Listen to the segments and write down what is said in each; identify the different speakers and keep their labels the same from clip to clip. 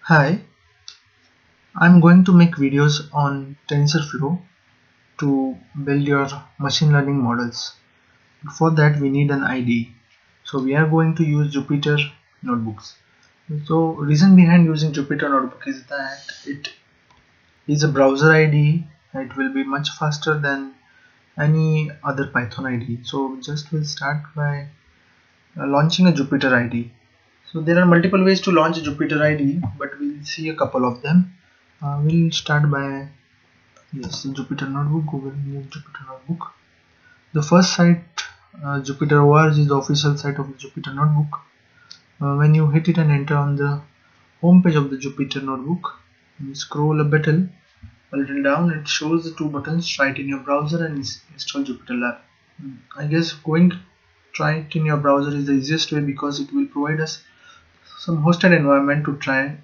Speaker 1: Hi, I'm going to make videos on TensorFlow to build your machine learning models. For that we need an IDE. So we are going to use Jupyter Notebooks. So reason behind using Jupyter Notebook is that it is a browser IDE. It will be much faster than any other Python IDE. So just we'll start by launching a Jupyter IDE. So there are multiple ways to launch a Jupyter IDE, but we'll see a couple of them. We'll start by the Jupyter Notebook. Google new Jupyter Notebook. The first site, Jupyter ORG, is the official site of the Jupyter Notebook. When you hit it and enter on the home page of the Jupyter Notebook, you scroll a little down, it shows the two buttons: try it in your browser and install Jupyter Lab. I guess try it in your browser is the easiest way because it will provide us some hosted environment to try and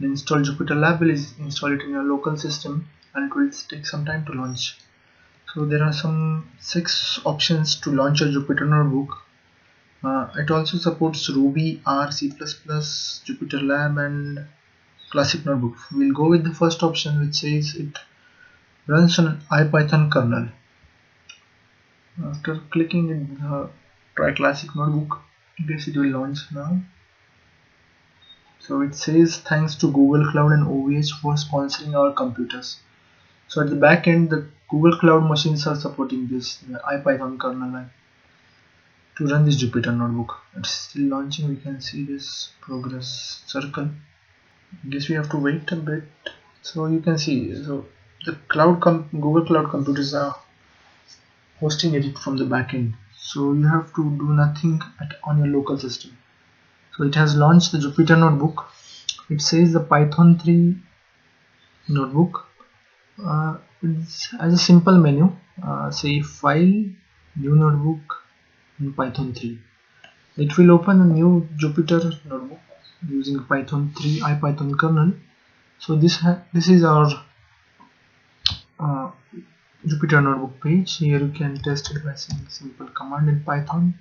Speaker 1: install Jupyter Lab. Will install it in your local system and it will take some time to launch. So there are some 6 options to launch a Jupyter Notebook. It also supports Ruby, R, C++, Jupyter Lab and Classic Notebook. We'll go with the first option, which says it runs on IPython kernel. After clicking in the try Classic Notebook, I guess it will launch now. So it says thanks to Google Cloud and OVH for sponsoring our computers. So at the back end, the Google Cloud machines are supporting this IPython kernel to run this Jupyter Notebook. It's still launching. We can see this progress circle. I guess we have to wait a bit. So you can see, so the Google Cloud computers are hosting it from the back end. So you have to do nothing on your local system. So it has launched the Jupyter Notebook. It says the Python 3 notebook. It has a simple menu. Say file, new notebook, and Python 3. It will open a new Jupyter Notebook using Python 3 IPython kernel. So this is our Jupyter Notebook page. Here you can test it by saying simple command in Python.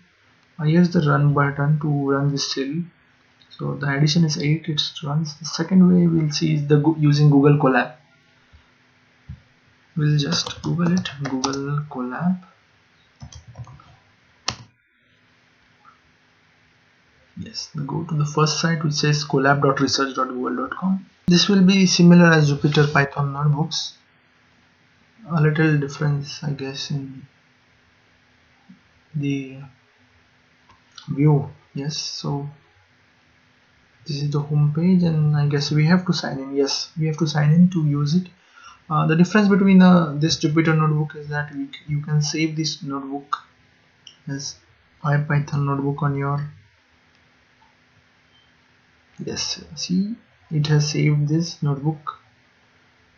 Speaker 1: Here's the run button to run this cell. So the addition is 8. It runs. The second way we'll see is using Google Colab. We'll just Google it, Google Colab. Yes, go to the first site, which says colab.research.google.com. This will be similar as Jupyter Python notebooks. A little difference, I guess, in the view. Yes, so this is the home page, and I guess we have to sign in. Yes, we have to sign in to use it. The difference between this Jupyter Notebook is that you can save this notebook as IPython notebook on your see, it has saved this notebook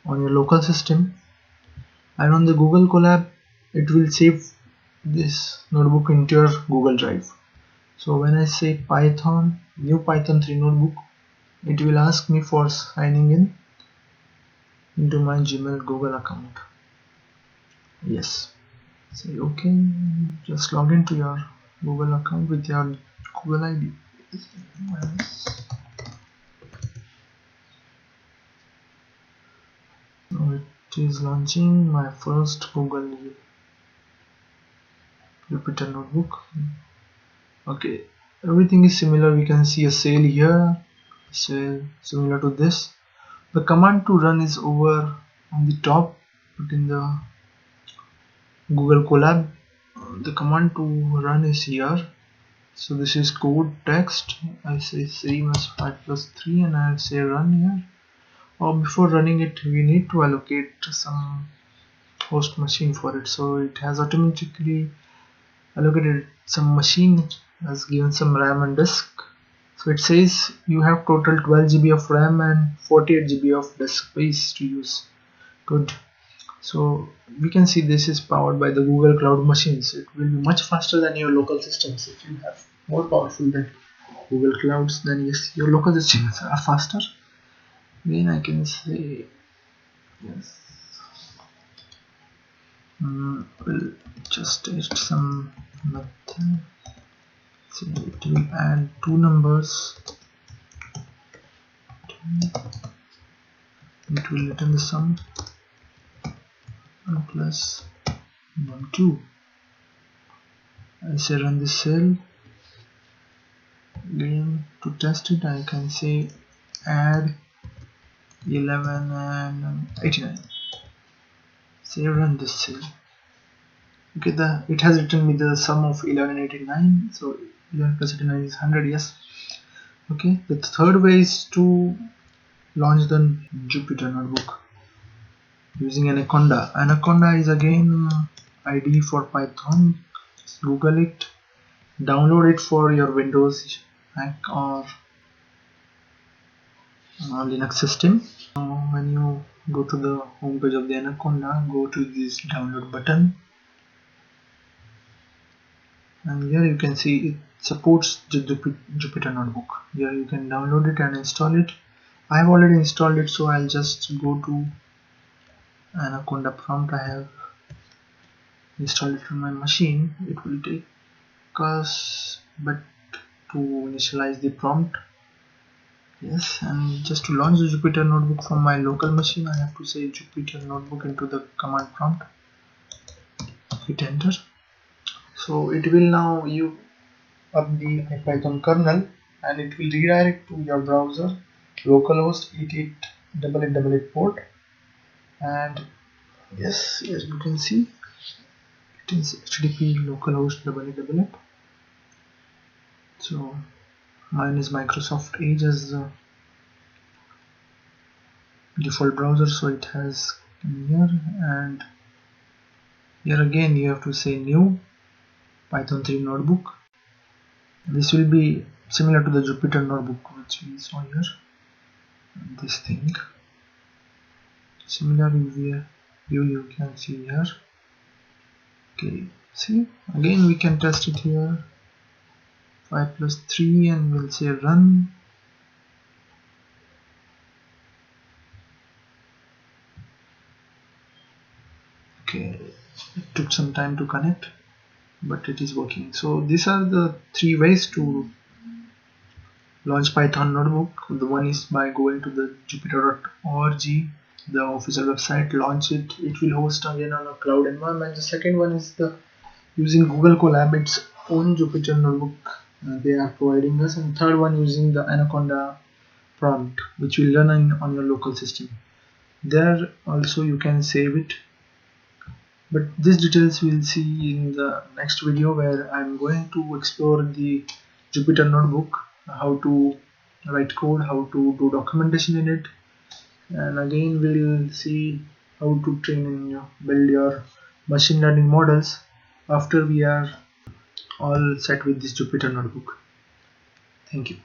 Speaker 1: on your local system, and on the Google Colab it will save this notebook into your Google Drive. So when I say Python, new Python 3 notebook, it will ask me for signing in into my Gmail Google account. Yes, say okay, just log into your Google account with your Google ID. So it is launching my first Google Jupyter Notebook. Okay, everything is similar. We can see a cell here, cell similar to this. The command to run is over on the top, but in the Google Colab the command to run is here. So this is code text. I say same as 5 plus 3 and I'll say run here. Or before running it, we need to allocate some host machine for it. So it has automatically allocated some machine, has given some RAM and disk. So it says you have total 12 GB of RAM and 48 GB of disk space to use. Good. So we can see this is powered by the Google Cloud machines. It will be much faster than your local systems. If you have more powerful than Google Clouds, then yes, your local systems are faster. Then I can say yes. We'll just test some method. So it will add two numbers it will return the sum 1 plus 1 2. I say run this cell. Again, to test it, I can say add 11 and 89. Say run this cell. Okay, it has written me the sum of 11 and 89. So 11 plus 89 is 100. Yes. Okay. The third way is to launch the Jupyter Notebook using Anaconda. Anaconda is again IDE for Python. Just Google it, download it for your Windows, Mac or Linux system. So when you go to the home page of the Anaconda, go to this download button, and here you can see it supports the Jupyter Notebook. Here you can download it and install it. I have already installed it, so I'll just go to Anaconda prompt. I have installed it on my machine. It will take us but to initialize the prompt. Yes, and just to launch the Jupyter Notebook from my local machine, I have to say Jupyter Notebook into the command prompt. Hit enter. So it will now you up the Python kernel, and it will redirect to your browser localhost 888888 port. And yes, as you can see, it is HTTP localhost 8888. So mine is Microsoft Edge as the default browser, so it has here, and here again you have to say new Python 3 notebook. This will be similar to the Jupyter Notebook which we saw here. This thing similar view you can see here. Okay, see, again we can test it here. 5 plus 3, and we'll say run. Okay, it took some time to connect, but it is working. So these are the 3 ways to launch Python notebook. The one is by going to the jupyter.org, the official website, launch it. It will host again on a cloud environment. The second one is the using Google Colab, its own Jupyter notebook they are providing us, and third one using the Anaconda prompt which will run on your local system. There also you can save it, but these details we'll see in the next video, where I'm going to explore the Jupyter notebook, how to write code, how to do documentation in it, and again we'll see how to train and build your machine learning models after we are all set with this Jupyter notebook. Thank you.